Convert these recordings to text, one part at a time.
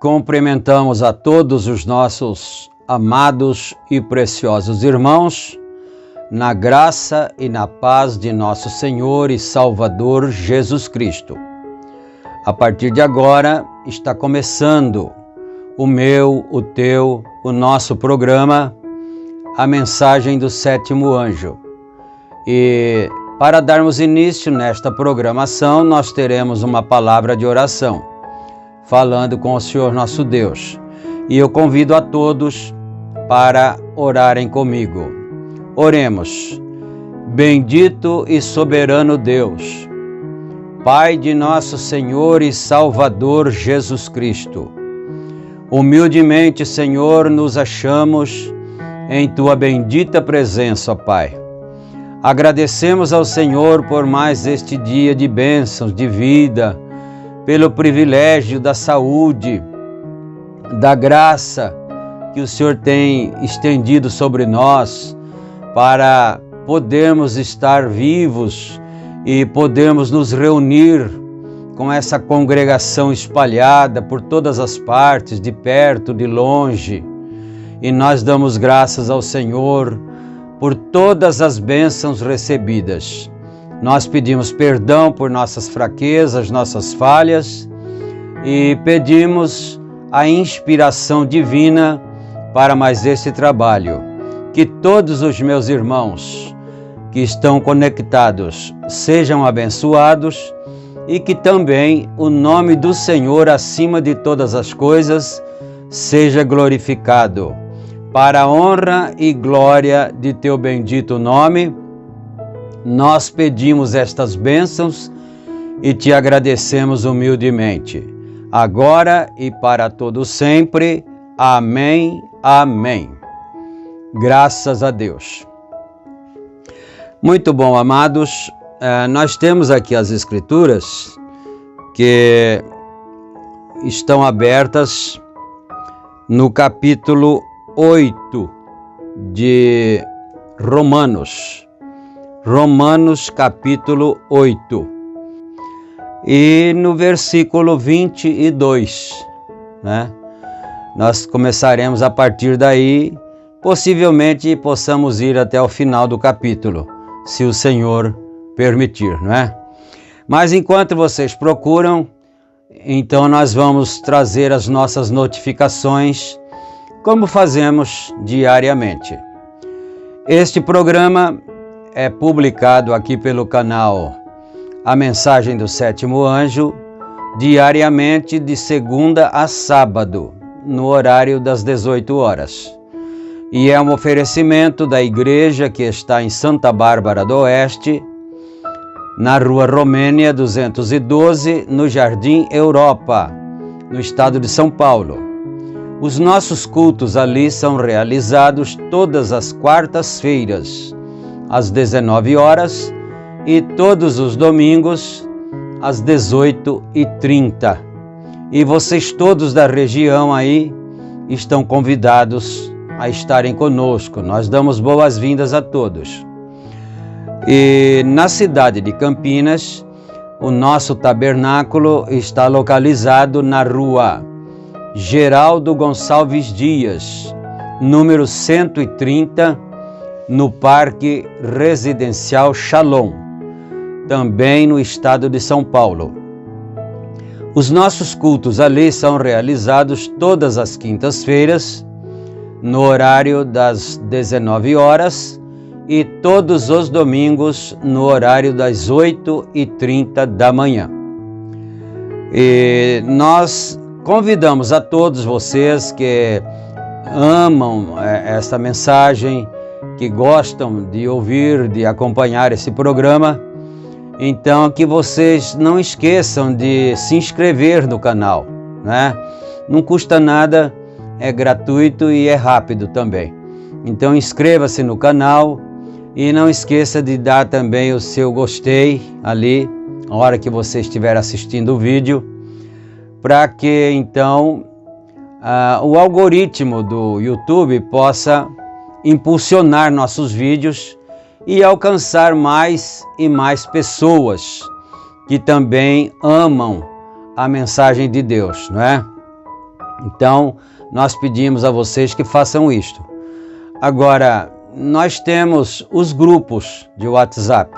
Cumprimentamos a todos os nossos amados e preciosos irmãos, na graça e na paz de nosso Senhor e Salvador Jesus Cristo. A partir de agora está começando o meu, o teu, o nosso programa, a mensagem do sétimo anjo. E para darmos início nesta programação, nós teremos uma palavra de oração, falando com o Senhor nosso Deus. E eu convido a todos para orarem comigo. Oremos. Bendito e soberano Deus, Pai de nosso Senhor e Salvador Jesus Cristo, humildemente, Senhor, nos achamos em Tua bendita presença, ó Pai. Agradecemos ao Senhor por mais este dia de bênçãos, de vida, pelo privilégio da saúde, da graça que o Senhor tem estendido sobre nós para podermos estar vivos e podermos nos reunir com essa congregação espalhada por todas as partes, de perto, de longe. E nós damos graças ao Senhor por todas as bênçãos recebidas. Nós pedimos perdão por nossas fraquezas, nossas falhas, e pedimos a inspiração divina para mais esse trabalho. Que todos os meus irmãos que estão conectados sejam abençoados e que também o nome do Senhor, acima de todas as coisas, seja glorificado, para a honra e glória de teu bendito nome. Nós pedimos estas bênçãos e te agradecemos humildemente, agora e para todo sempre. Amém, amém. Graças a Deus. Muito bom, amados. Nós temos aqui as Escrituras que estão abertas no capítulo 8 de Romanos. Romanos capítulo 8. E no versículo 22, né? Nós começaremos a partir daí, possivelmente possamos ir até o final do capítulo, se o Senhor permitir, não é? Mas enquanto vocês procuram, então nós vamos trazer as nossas notificações, como fazemos diariamente. Este programa é publicado aqui pelo canal A Mensagem do Sétimo Anjo, diariamente de segunda a sábado, no horário das 18 horas. E é um oferecimento da igreja que está em Santa Bárbara do Oeste, na Rua Romênia 212, no Jardim Europa, no estado de São Paulo. Os nossos cultos ali são realizados todas as quartas-feiras, às 19 horas, e todos os domingos, às 18h30. E vocês todos da região aí estão convidados a estarem conosco. Nós damos boas-vindas a todos. E na cidade de Campinas, o nosso tabernáculo está localizado na rua Geraldo Gonçalves Dias, número 130, no Parque Residencial Shalom, também no estado de São Paulo. Os nossos cultos ali são realizados todas as quintas-feiras, no horário das 19 horas, e todos os domingos no horário das 8h30 da manhã. E nós convidamos a todos vocês que amam esta mensagem, que gostam de ouvir, de acompanhar esse programa, então que vocês não esqueçam de se inscrever no canal, né? Não custa nada, é gratuito e é rápido também. Então inscreva-se no canal e não esqueça de dar também o seu gostei ali, na hora que você estiver assistindo o vídeo, para que então o algoritmo do YouTube possa impulsionar nossos vídeos e alcançar mais e mais pessoas que também amam a mensagem de Deus, não é? Então, nós pedimos a vocês que façam isto. Agora, nós temos os grupos de WhatsApp.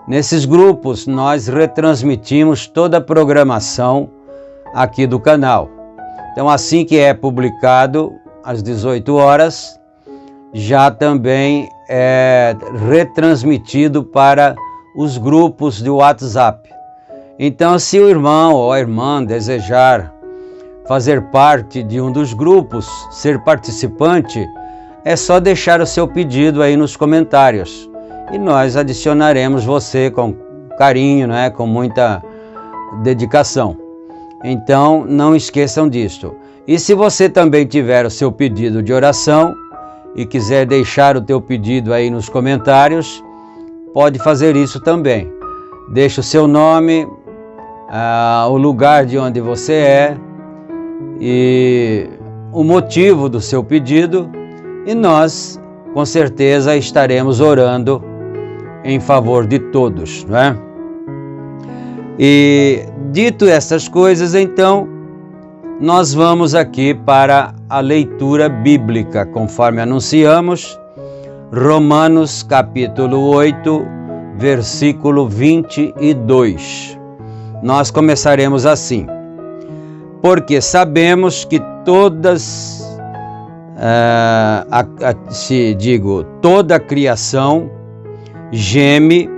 Nesses grupos, nós retransmitimos toda a programação aqui do canal. Então, assim que é publicado, às 18 horas, já também é retransmitido para os grupos de WhatsApp. Então, se o irmão ou a irmã desejar fazer parte de um dos grupos, ser participante, é só deixar o seu pedido aí nos comentários e nós adicionaremos você com carinho, né, com muita dedicação. Então, não esqueçam disso. E se você também tiver o seu pedido de oração e quiser deixar o teu pedido aí nos comentários, pode fazer isso também. Deixa o seu nome, o lugar de onde você é e o motivo do seu pedido, e nós, com certeza, estaremos orando em favor de todos, não é? E dito essas coisas, então, nós vamos aqui para a leitura bíblica, conforme anunciamos, Romanos capítulo 8, versículo 22. Nós começaremos assim: porque sabemos que toda a criação geme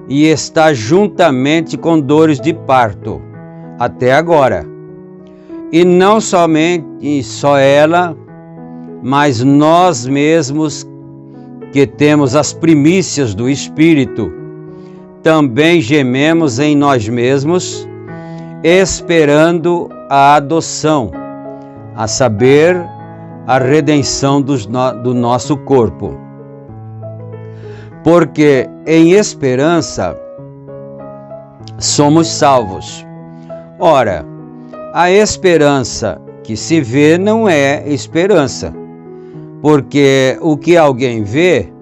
e está juntamente com dores de parto, até agora. E não somente só ela, mas nós mesmos que temos as primícias do Espírito, também gememos em nós mesmos, esperando a adoção, a saber, a redenção do nosso corpo. Porque em esperança somos salvos. Ora, a esperança que se vê não é esperança, porque o que alguém vê,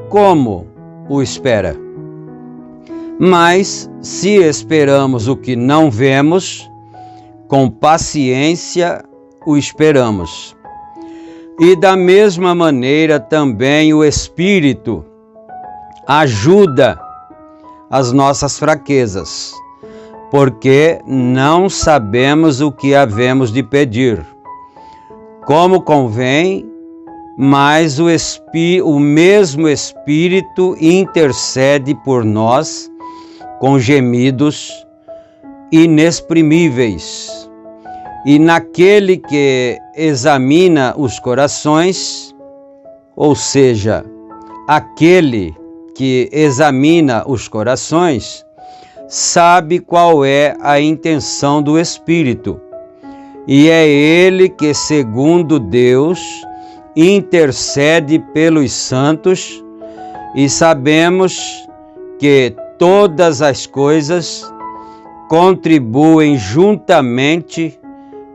como o espera? Mas se esperamos o que não vemos, com paciência o esperamos. E da mesma maneira também o Espírito ajuda as nossas fraquezas, porque não sabemos o que havemos de pedir, como convém, mas o mesmo Espírito intercede por nós com gemidos inexprimíveis. E naquele que examina os corações, ou seja, aquele que examina os corações, sabe qual é a intenção do Espírito, e é ele que, segundo Deus, intercede pelos santos, e sabemos que todas as coisas contribuem juntamente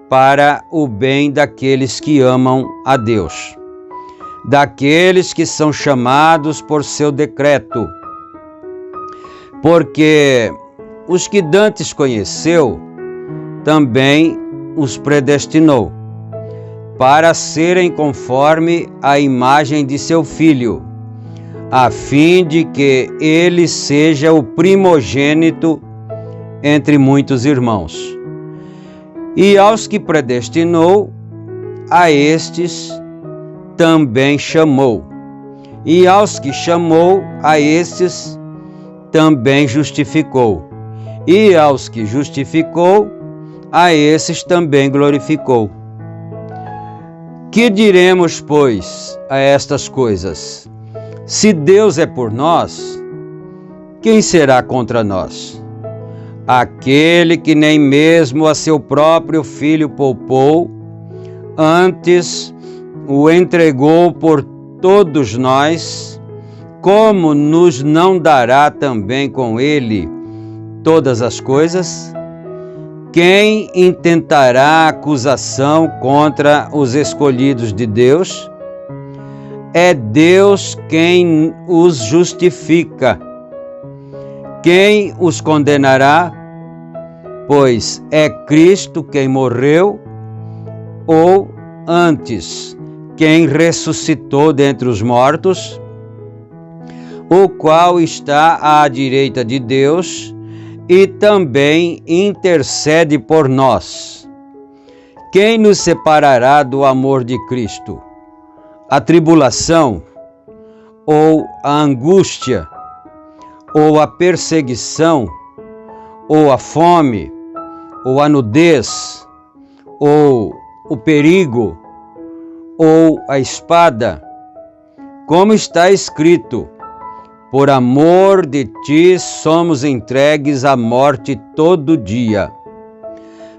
para o bem daqueles que amam a Deus, daqueles que são chamados por seu decreto. Porque os que dantes conheceu, também os predestinou, para serem conforme a imagem de seu Filho, a fim de que ele seja o primogênito entre muitos irmãos. E aos que predestinou, a estes também chamou. E aos que chamou, a estes também justificou. E aos que justificou, a esses também glorificou. Que diremos, pois, a estas coisas? Se Deus é por nós, quem será contra nós? Aquele que nem mesmo a seu próprio Filho poupou, antes o entregou por todos nós, como nos não dará também com ele todas as coisas? Quem intentará acusação contra os escolhidos de Deus? É Deus quem os justifica. Quem os condenará? Pois é Cristo quem morreu, ou antes, quem ressuscitou dentre os mortos, o qual está à direita de Deus e também intercede por nós. Quem nos separará do amor de Cristo? A tribulação, ou a angústia, ou a perseguição, ou a fome, ou a nudez, ou o perigo, ou a espada? Como está escrito: por amor de ti somos entregues à morte todo dia.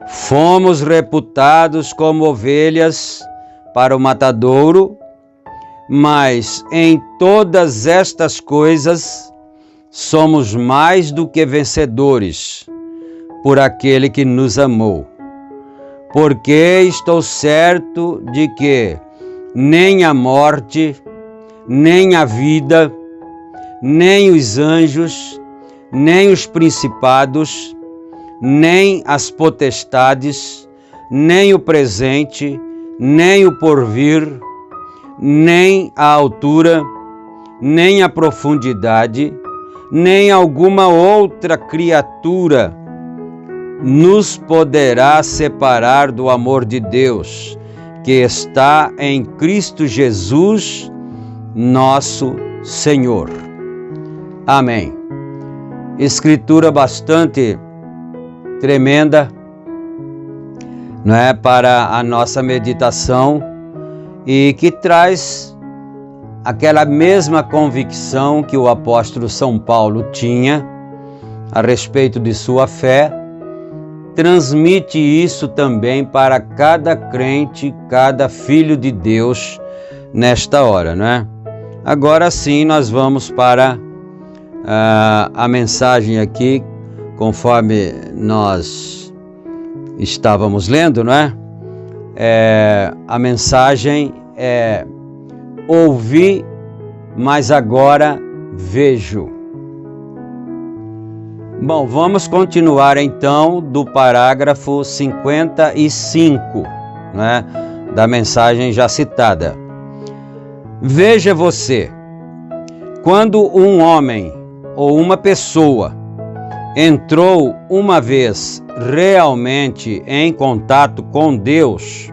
Fomos reputados como ovelhas para o matadouro, mas em todas estas coisas somos mais do que vencedores por aquele que nos amou. Porque estou certo de que nem a morte, nem a vida, nem os anjos, nem os principados, nem as potestades, nem o presente, nem o porvir, nem a altura, nem a profundidade, nem alguma outra criatura nos poderá separar do amor de Deus, que está em Cristo Jesus, nosso Senhor. Amém. Escritura bastante tremenda. não é, para a nossa meditação e que traz aquela mesma convicção que o apóstolo São Paulo tinha a respeito de sua fé. Transmite isso também para cada crente, cada filho de Deus nesta hora, não é? Agora sim, nós vamos para a mensagem aqui, conforme nós estávamos lendo, não é? A mensagem é: ouvi, mas agora vejo. Bom, vamos continuar então do parágrafo 55, né, da mensagem já citada. Veja você, quando um homem ou uma pessoa entrou uma vez realmente em contato com Deus,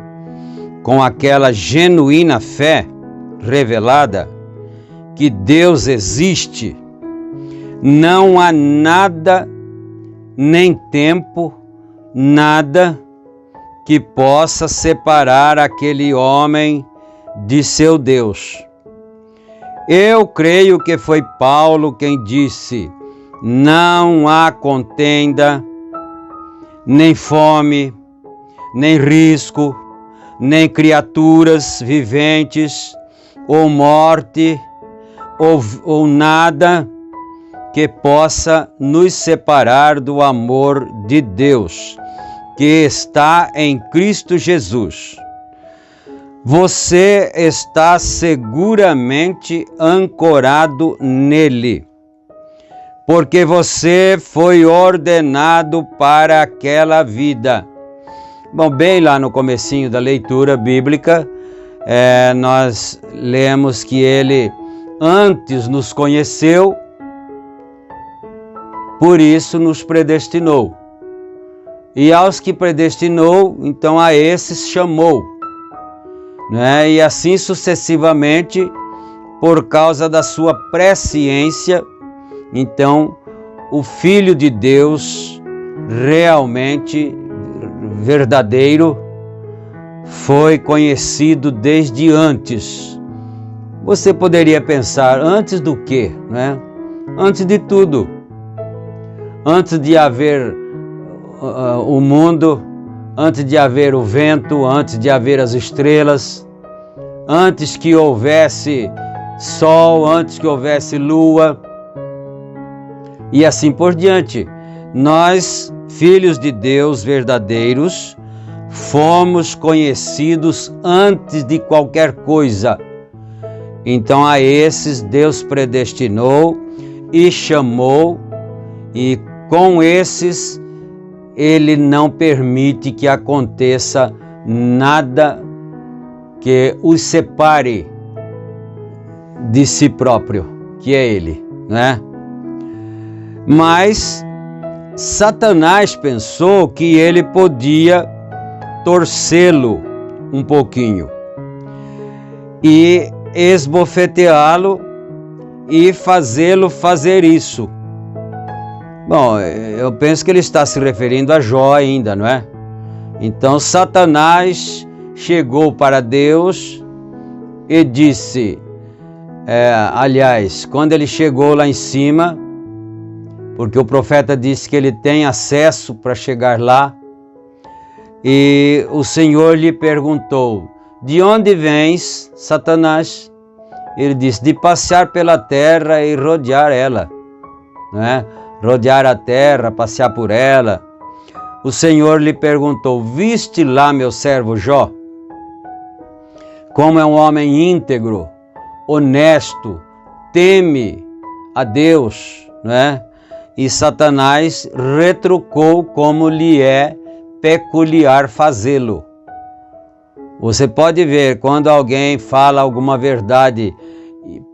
com aquela genuína fé revelada que Deus existe, não há nada, nem tempo, nada que possa separar aquele homem de seu Deus. Eu creio que foi Paulo quem disse: não há contenda, nem fome, nem risco, nem criaturas viventes, ou morte, ou nada que possa nos separar do amor de Deus, que está em Cristo Jesus. Você está seguramente ancorado nele, porque você foi ordenado para aquela vida. Bom, bem lá no comecinho da leitura bíblica, nós lemos que ele antes nos conheceu, por isso nos predestinou. E aos que predestinou, então a esses chamou, né? E assim sucessivamente, por causa da sua presciência, então o Filho de Deus realmente verdadeiro foi conhecido desde antes. Você poderia pensar, antes do quê, né? Antes de tudo. Antes de haver o mundo, antes de haver o vento, antes de haver as estrelas, antes que houvesse sol, antes que houvesse lua, e assim por diante. Nós, filhos de Deus verdadeiros, fomos conhecidos antes de qualquer coisa. Então a esses Deus predestinou e chamou, e com esses Ele não permite que aconteça nada que os separe de si próprio, que é Ele, né? Mas Satanás pensou que ele podia torcê-lo um pouquinho e esbofeteá-lo e fazê-lo fazer isso. Bom, eu penso que ele está se referindo a Jó ainda, não é? Então Satanás chegou para Deus e disse, aliás, quando ele chegou lá em cima, porque o profeta disse que ele tem acesso para chegar lá, e o Senhor lhe perguntou: de onde vens, Satanás? Ele disse: de passear pela terra e rodear ela, não é? Rodear a terra, passear por ela. O Senhor lhe perguntou: viste lá meu servo Jó? Como é um homem íntegro, honesto, teme a Deus, não é? E Satanás retrucou como lhe é peculiar fazê-lo. Você pode ver, quando alguém fala alguma verdade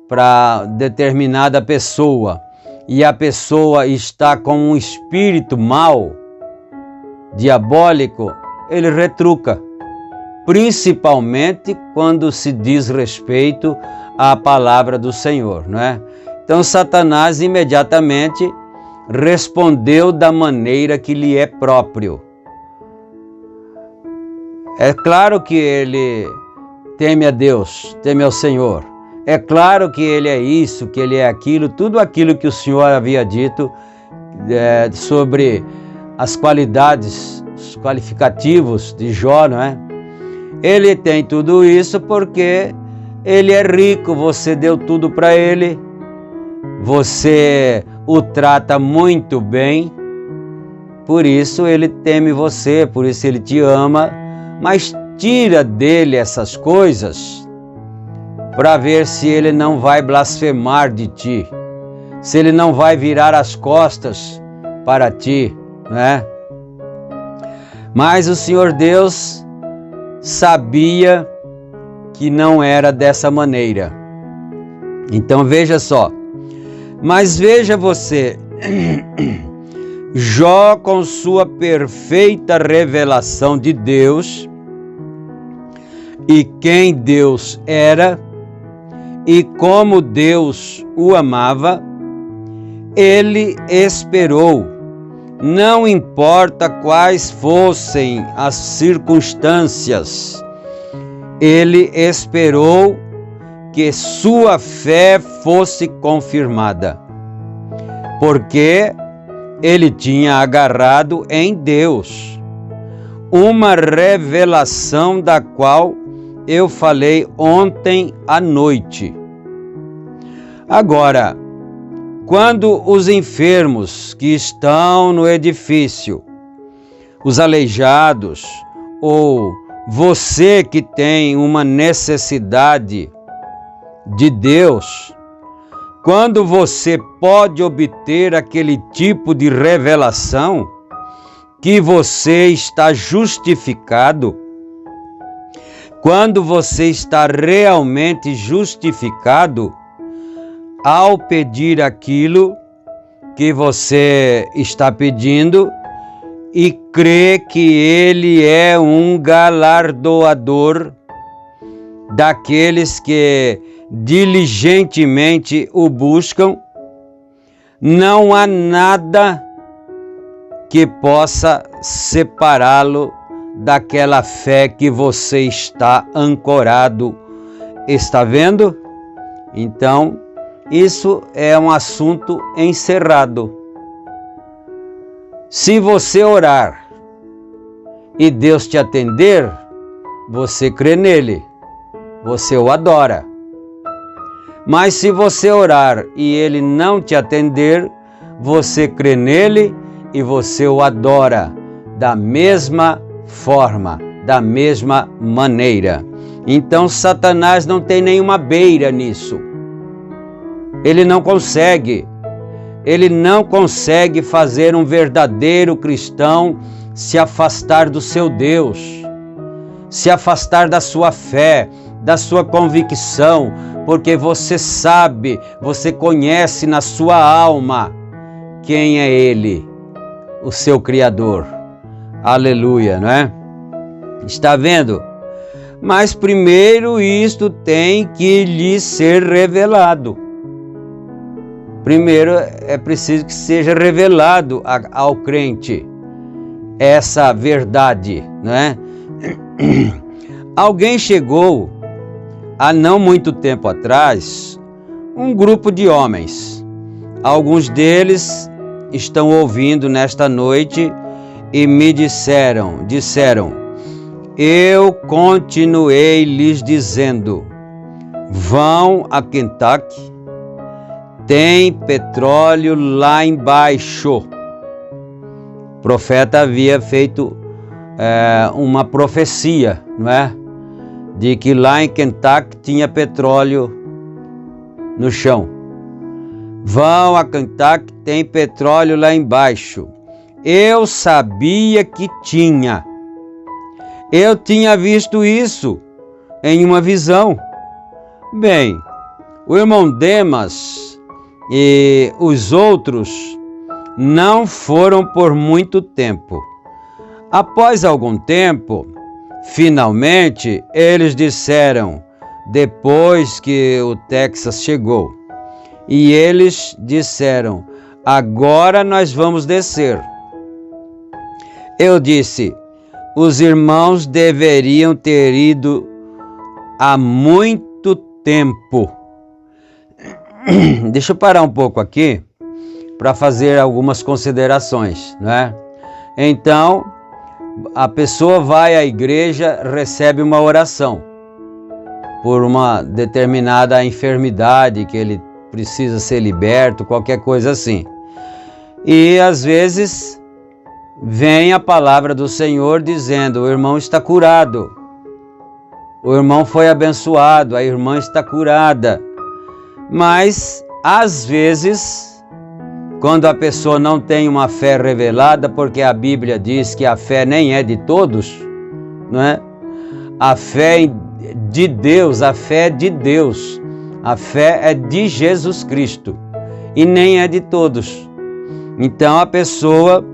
para determinada pessoa e a pessoa está com um espírito mau, diabólico, ele retruca, principalmente quando se diz respeito à palavra do Senhor, não é? Então Satanás imediatamente respondeu da maneira que lhe é próprio. É claro que ele teme a Deus, teme ao Senhor. É claro que ele é isso, que ele é aquilo, tudo aquilo que o Senhor havia dito sobre as qualidades, os qualificativos de Jó, não é? Ele tem tudo isso porque ele é rico, você deu tudo para ele, você o trata muito bem, por isso ele teme você, por isso ele te ama, mas tira dele essas coisas para ver se ele não vai blasfemar de ti, se ele não vai virar as costas para ti, né? Mas o Senhor Deus sabia que não era dessa maneira. Então veja só, mas veja você, Jó com sua perfeita revelação de Deus e quem Deus era e como Deus o amava, ele esperou, não importa quais fossem as circunstâncias, ele esperou que sua fé fosse confirmada, porque ele tinha agarrado em Deus, uma revelação da qual eu falei ontem à noite. Agora, quando os enfermos que estão no edifício, os aleijados, ou você que tem uma necessidade de Deus, quando você pode obter aquele tipo de revelação que você está justificado, quando você está realmente justificado ao pedir aquilo que você está pedindo e crê que Ele é um galardoador daqueles que diligentemente o buscam, não há nada que possa separá-lo daquela fé que você está ancorado. Está vendo? Então, isso é um assunto encerrado. Se você orar e Deus te atender, você crê nele, você o adora. Mas se você orar e ele não te atender, você crê nele e você o adora da mesma forma, da mesma maneira. Então Satanás não tem nenhuma beira nisso. Ele não consegue fazer um verdadeiro cristão se afastar do seu Deus, se afastar da sua fé, da sua convicção, porque você sabe, você conhece na sua alma quem é Ele, o seu Criador. Aleluia, não é? Está vendo? Mas primeiro isto tem que lhe ser revelado. Primeiro é preciso que seja revelado ao crente essa verdade, não é? Alguém chegou há não muito tempo atrás, um grupo de homens. Alguns deles estão ouvindo nesta noite e me disseram, eu continuei lhes dizendo, vão a Kentucky, tem petróleo lá embaixo. O profeta havia feito uma profecia, não é? De que lá em Kentucky tinha petróleo no chão. Vão a Kentucky, tem petróleo lá embaixo. Eu sabia que tinha. Eu tinha visto isso em uma visão. Bem, o irmão Demas e os outros não foram por muito tempo. Após algum tempo, finalmente, eles disseram, depois que o Texas chegou, e eles disseram, agora nós vamos descer. Eu disse, os irmãos deveriam ter ido há muito tempo. Deixa eu parar um pouco aqui para fazer algumas considerações, né? Então, a pessoa vai à igreja, recebe uma oração por uma determinada enfermidade que ele precisa ser liberto, qualquer coisa assim. E às vezes vem a palavra do Senhor dizendo: o irmão está curado, o irmão foi abençoado, a irmã está curada. Mas às vezes, quando a pessoa não tem uma fé revelada, porque a Bíblia diz que a fé nem é de todos, não é? A fé de Deus, a fé é de Deus, a fé é de Jesus Cristo e nem é de todos. Então a pessoa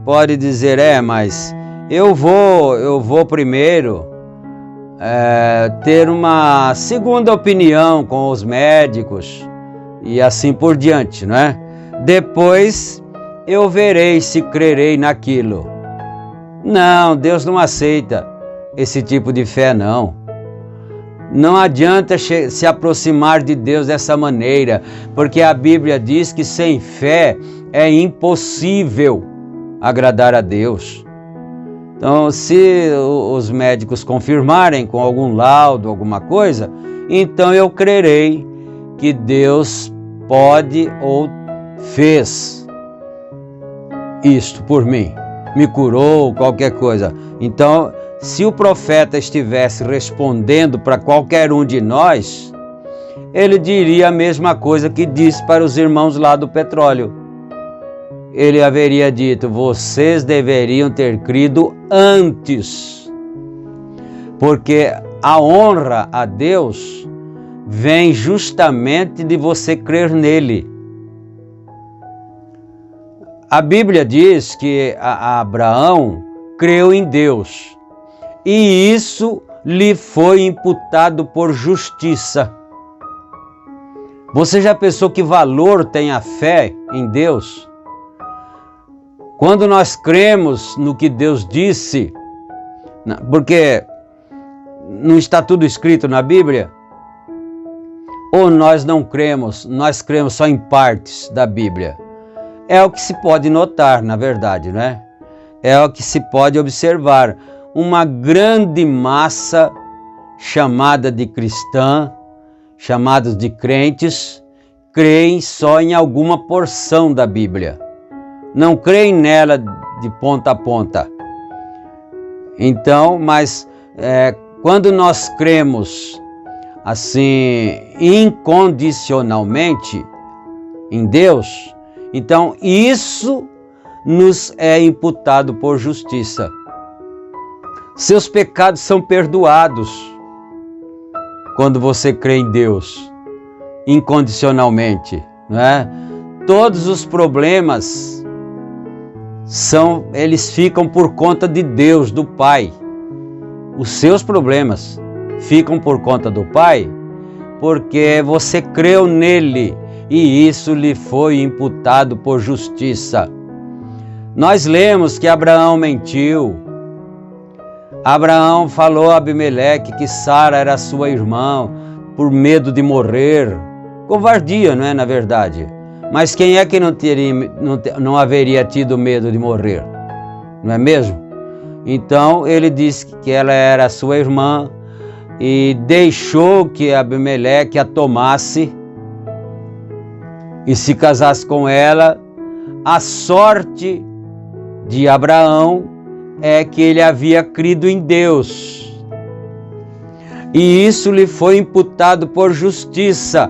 pode dizer: mas eu vou primeiro ter uma segunda opinião com os médicos e assim por diante, não é? Depois eu verei se crerei naquilo. Não, Deus não aceita esse tipo de fé, não. Não adianta se aproximar de Deus dessa maneira, porque a Bíblia diz que sem fé é impossível agradar a Deus. Então, se os médicos confirmarem com algum laudo, alguma coisa, então eu crerei que Deus pode ou fez isto por mim, me curou, qualquer coisa. Então, se o profeta estivesse respondendo para qualquer um de nós, ele diria a mesma coisa que disse para os irmãos lá do petróleo. Ele haveria dito: vocês deveriam ter crido antes, porque a honra a Deus vem justamente de você crer nele. A Bíblia diz que Abraão creu em Deus e isso lhe foi imputado por justiça. Você já pensou que valor tem a fé em Deus? Quando nós cremos no que Deus disse, porque não está tudo escrito na Bíblia, ou nós não cremos, nós cremos só em partes da Bíblia. É o que se pode notar, na verdade, né? É o que se pode observar. Uma grande massa chamada de cristã, chamados de crentes, creem só em alguma porção da Bíblia. Não creem nela de ponta a ponta. Então, mas quando nós cremos assim incondicionalmente em Deus, então isso nos é imputado por justiça. Seus pecados são perdoados quando você crê em Deus incondicionalmente, não é? Todos os problemas eles ficam por conta de Deus, do Pai. Os seus problemas ficam por conta do Pai porque você creu nele e isso lhe foi imputado por justiça. Nós lemos que Abraão mentiu. Abraão falou a Abimeleque que Sara era sua irmã por medo de morrer. Covardia, não é, na verdade? Mas quem é que não haveria tido medo de morrer? Não é mesmo? Então ele disse que ela era sua irmã e deixou que Abimeleque a tomasse e se casasse com ela. A sorte de Abraão é que ele havia crido em Deus e isso lhe foi imputado por justiça.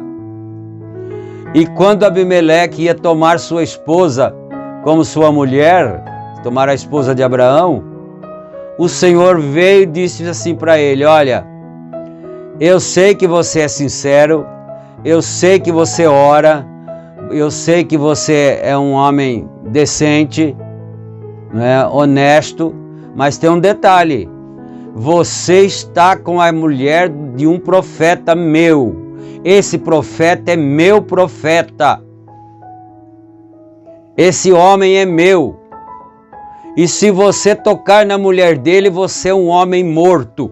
E quando Abimeleque ia tomar sua esposa como sua mulher, tomar a esposa de Abraão, o Senhor veio e disse assim para ele: olha, eu sei que você é sincero, eu sei que você ora, eu sei que você é um homem decente, né, honesto, mas tem um detalhe: você está com a mulher de um profeta meu. Esse profeta é meu profeta. Esse homem é meu. e se você tocar na mulher dele, você é um homem morto.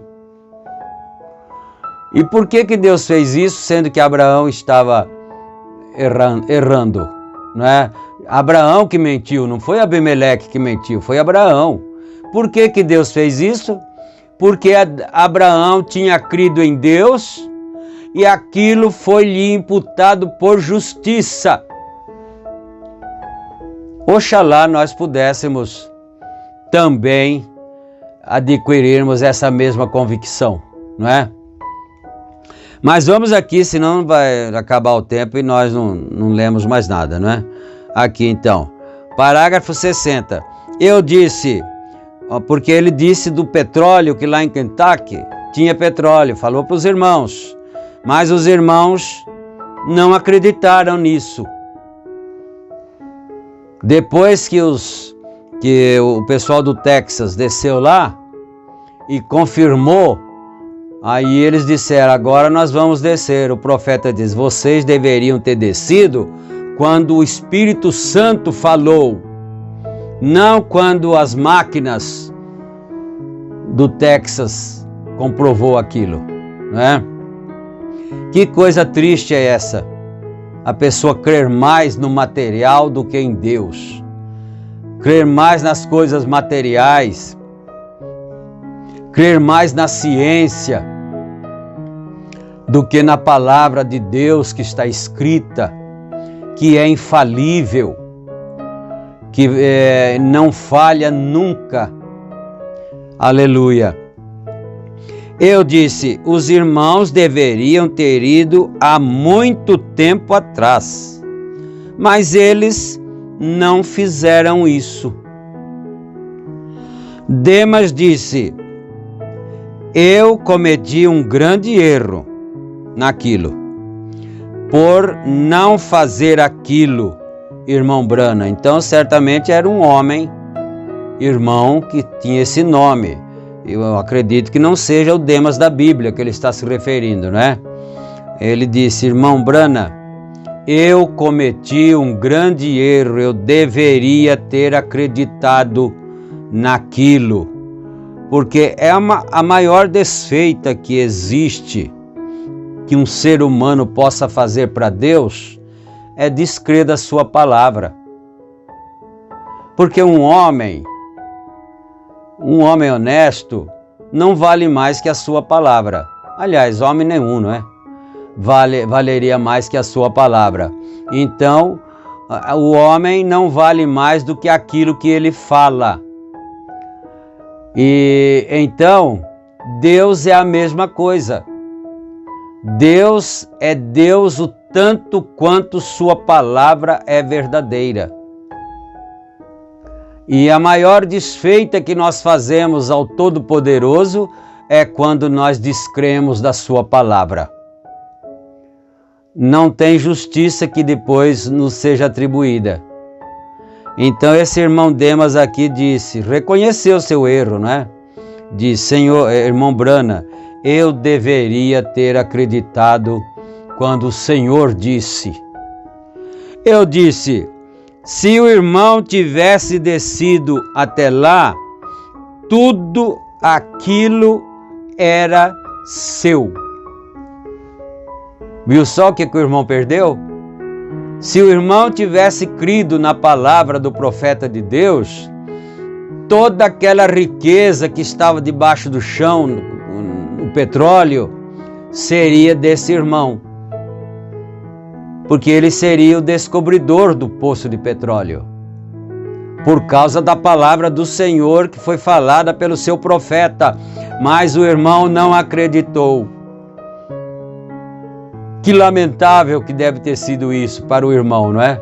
E por que Deus fez isso, sendo que Abraão estava errando, não é? Abraão que mentiu, não foi Abimeleque que mentiu, foi Abraão. Por que Deus fez isso? Porque Abraão tinha crido em Deus e aquilo foi-lhe imputado por justiça. Oxalá nós pudéssemos também adquirirmos essa mesma convicção, não é? Mas vamos aqui, senão vai acabar o tempo e nós não lemos mais nada, não é? Aqui então, parágrafo 60. Eu disse, porque ele disse do petróleo, que lá em Kentucky tinha petróleo, falou para os irmãos, mas os irmãos não acreditaram nisso. Depois que o pessoal do Texas desceu lá e confirmou, aí eles disseram, agora nós vamos descer. O profeta diz, vocês deveriam ter descido quando o Espírito Santo falou, não quando as máquinas do Texas comprovou aquilo, né? Que coisa triste é essa? A pessoa crer mais no material do que em Deus, crer mais nas coisas materiais, crer mais na ciência do que na palavra de Deus que está escrita, que é infalível, que não falha nunca. Aleluia. Eu disse, os irmãos deveriam ter ido há muito tempo atrás, mas eles não fizeram isso. Demas disse, eu cometi um grande erro naquilo, por não fazer aquilo, irmão Branham. Então, certamente era um homem, irmão, que tinha esse nome. Eu acredito que não seja o Demas da Bíblia que ele está se referindo, né? Ele disse, irmão Branham, eu cometi um grande erro, eu deveria ter acreditado naquilo, porque é a maior desfeita que existe que um ser humano possa fazer para Deus é descrer da sua palavra. Porque um homem honesto não vale mais que a sua palavra. Aliás, homem nenhum, não é? Valeria mais que a sua palavra. Então, o homem não vale mais do que aquilo que ele fala. E então, Deus é a mesma coisa. Deus é Deus o tanto quanto sua palavra é verdadeira. E a maior desfeita que nós fazemos ao Todo-Poderoso é quando nós descremos da sua palavra. Não tem justiça que depois nos seja atribuída. Então esse irmão Demas aqui disse, reconheceu seu erro, né? Diz, Senhor, irmão Branham, eu deveria ter acreditado quando o Senhor disse. Eu disse, se o irmão tivesse descido até lá, tudo aquilo era seu. Viu só o que o irmão perdeu? Se o irmão tivesse crido na palavra do profeta de Deus, toda aquela riqueza que estava debaixo do chão, no petróleo, seria desse irmão. Porque ele seria o descobridor do poço de petróleo, por causa da palavra do Senhor que foi falada pelo seu profeta, mas o irmão não acreditou. Que lamentável que deve ter sido isso para o irmão, não é?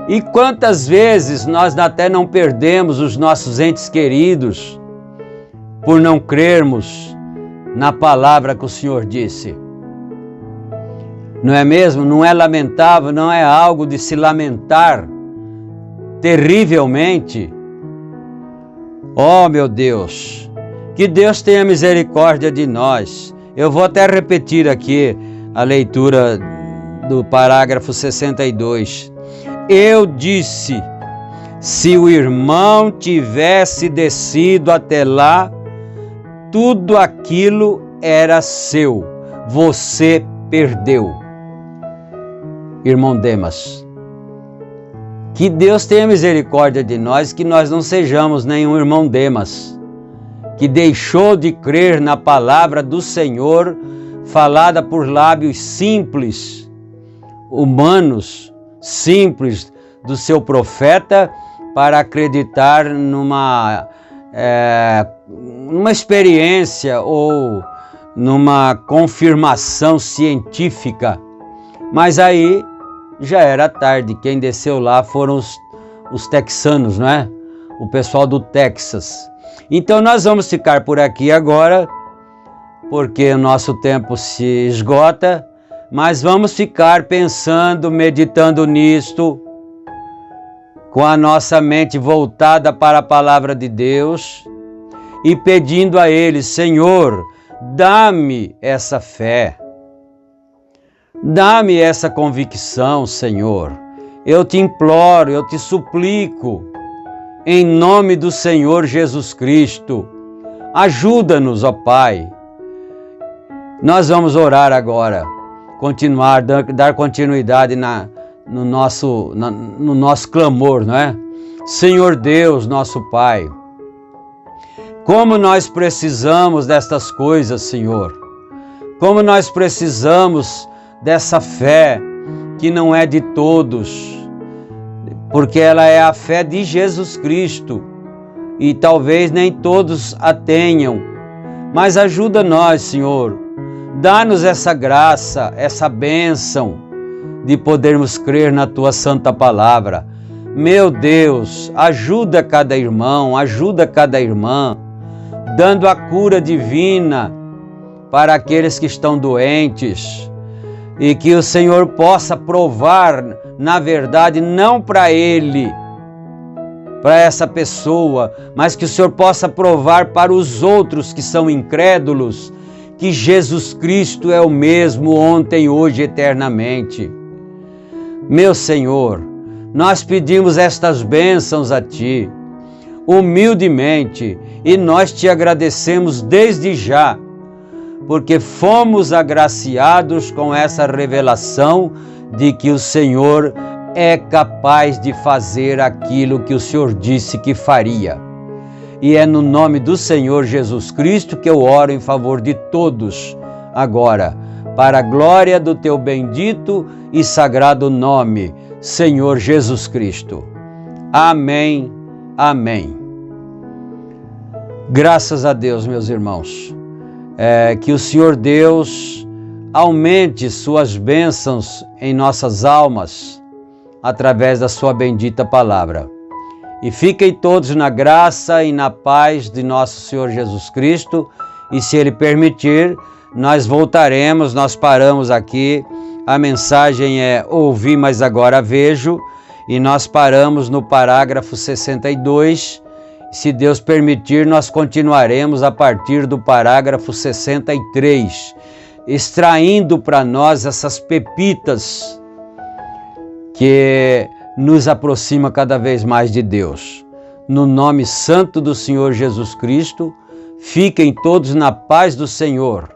E quantas vezes nós até não perdemos os nossos entes queridos por não crermos na palavra que o Senhor disse. Não é mesmo? Não é lamentável, não é algo de se lamentar terrivelmente? Oh, meu Deus, que Deus tenha misericórdia de nós. Eu vou até repetir aqui a leitura do parágrafo 62. Eu disse, Se o irmão tivesse descido até lá, tudo aquilo era seu, você perdeu. Irmão Demas, que Deus tenha misericórdia de nós, que nós não sejamos nenhum irmão Demas, que deixou de crer na palavra do Senhor, falada por lábios simples, humanos, simples, do seu profeta, para acreditar numa experiência ou numa confirmação científica. Mas aí já era tarde. Quem desceu lá foram os texanos, não é? O pessoal do Texas. Então nós vamos ficar por aqui agora, porque o nosso tempo se esgota, mas vamos ficar pensando, meditando nisto, com a nossa mente voltada para a palavra de Deus e pedindo a Ele: Senhor, dá-me essa fé, dá-me essa convicção, Senhor. Eu te imploro, eu te suplico, em nome do Senhor Jesus Cristo, ajuda-nos, ó Pai. Nós vamos orar agora, dar continuidade no nosso clamor, não é? Senhor Deus, nosso Pai, como nós precisamos destas coisas, Senhor. Como nós precisamos dessa fé que não é de todos, porque ela é a fé de Jesus Cristo e talvez nem todos a tenham, mas ajuda nós, Senhor. Dá-nos essa graça, essa bênção de podermos crer na Tua santa palavra. Meu Deus, ajuda cada irmão, ajuda cada irmã, dando a cura divina para aqueles que estão doentes, e que o Senhor possa provar, na verdade, não para ele, para essa pessoa, mas que o Senhor possa provar para os outros que são incrédulos, que Jesus Cristo é o mesmo ontem, hoje, eternamente. Meu Senhor, nós pedimos estas bênçãos a Ti, humildemente, e nós Te agradecemos desde já, porque fomos agraciados com essa revelação de que o Senhor é capaz de fazer aquilo que o Senhor disse que faria. E é no nome do Senhor Jesus Cristo que eu oro em favor de todos agora, para a glória do Teu bendito e sagrado nome, Senhor Jesus Cristo. Amém, amém. Graças a Deus, meus irmãos. Que o Senhor Deus aumente suas bênçãos em nossas almas, através da sua bendita palavra. E fiquem todos na graça e na paz de nosso Senhor Jesus Cristo, e se Ele permitir, nós voltaremos. Nós paramos aqui, a mensagem é ouvi, mas agora vejo, e nós paramos no parágrafo 62, se Deus permitir, nós continuaremos a partir do parágrafo 63, extraindo para nós essas pepitas que nos aproxima cada vez mais de Deus. No nome santo do Senhor Jesus Cristo, fiquem todos na paz do Senhor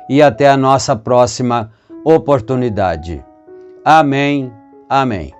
e até a nossa próxima oportunidade. Amém, amém.